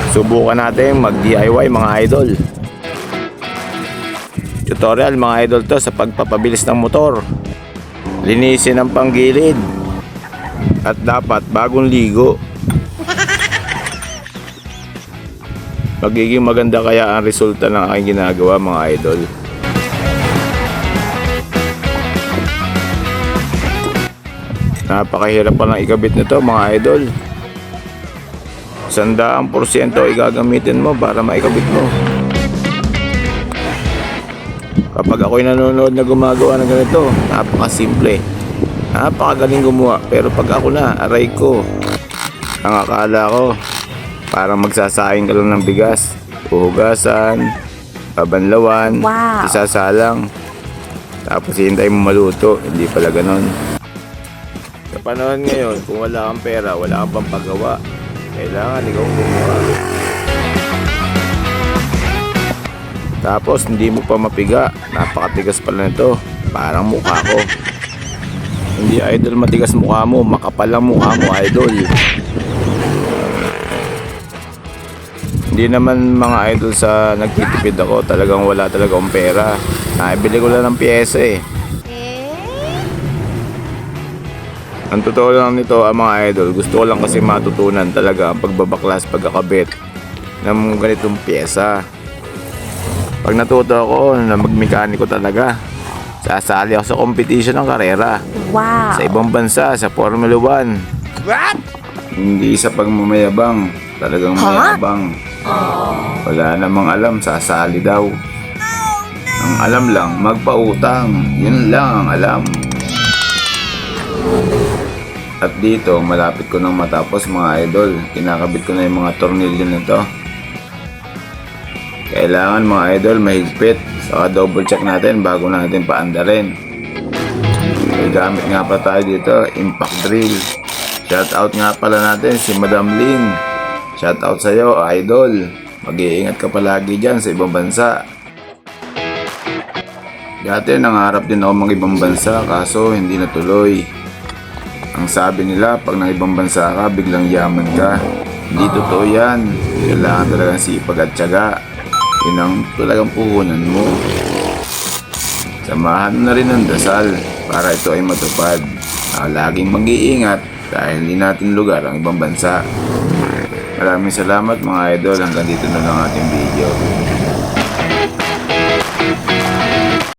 Subukan natin mag DIY mga idol. Tutorial mga idol to sa pagpapabilis ng motor. Linisin ang panggilid. At dapat bagong ligo. Magiging maganda kaya ang resulta ng aking ginagawa mga idol. Napakahirap pa lang ikabit nito mga idol. 100% igagamitin mo para maikabit mo. Kapag ako'y nanonood na gumagawa ng ganito, napakasimple, napakagaling gumawa. Pero pag ako na, aray ko, ang akala ko parang magsasayang ka lang ng bigas, uhugasan, babanlawan, isasalang, tapos hintay mo maluto. Hindi pala ganon. Sa panahon ngayon, kung wala kang pera, wala kang pampagawa, kailangan ikaw gumawa. Tapos hindi mo pa mapiga, napakatigas pala nito, parang mukha ko. Hindi idol matigas mukha mo, makapal ang mukha mo idol. Hindi naman mga idol sa nagtitipid ako, talagang wala talaga akong pera. Naibili ko lang ng piyesa eh. Ang totoo lang nito mga idol, gusto ko lang kasi matutunan talaga ang pagbabaklas, pagkakabit ng ganitong piyesa. Pag natuto ako na magmekaniko talaga, sasali ako sa competition ng karera. Wow! Sa ibang bansa, sa Formula 1. What? Hindi sa pagmamayabang, talagang mayabang. Wala namang alam, sasali daw. Ang alam lang, magpautang. Yun lang ang alam. At dito, malapit ko nang matapos mga idol. Kinakabit ko na yung mga tornilyo nito. Kailangan mga idol mahigpit. Saka double check natin bago natin paandarin. May gamit nga pa tayo dito, impact drill. Shout out nga pala natin si Madam Lynn. Shout out sa'yo idol. Mag-iingat ka palagi dyan sa ibang bansa. Dati nangarap din ako mga ibang bansa kaso hindi natuloy. Ang sabi nila pag nang ibang bansa ka biglang yaman ka. Hindi totoo yan. Kailangan talagang sipag at tiyaga. Yun ang talagang puhunan mo. Samahan na rin ang dasal para ito ay matupad. Laging mag-iingat dahil hindi natin lugar ang ibang bansa. Maraming salamat mga idol. Hanggang dito na lang ating video.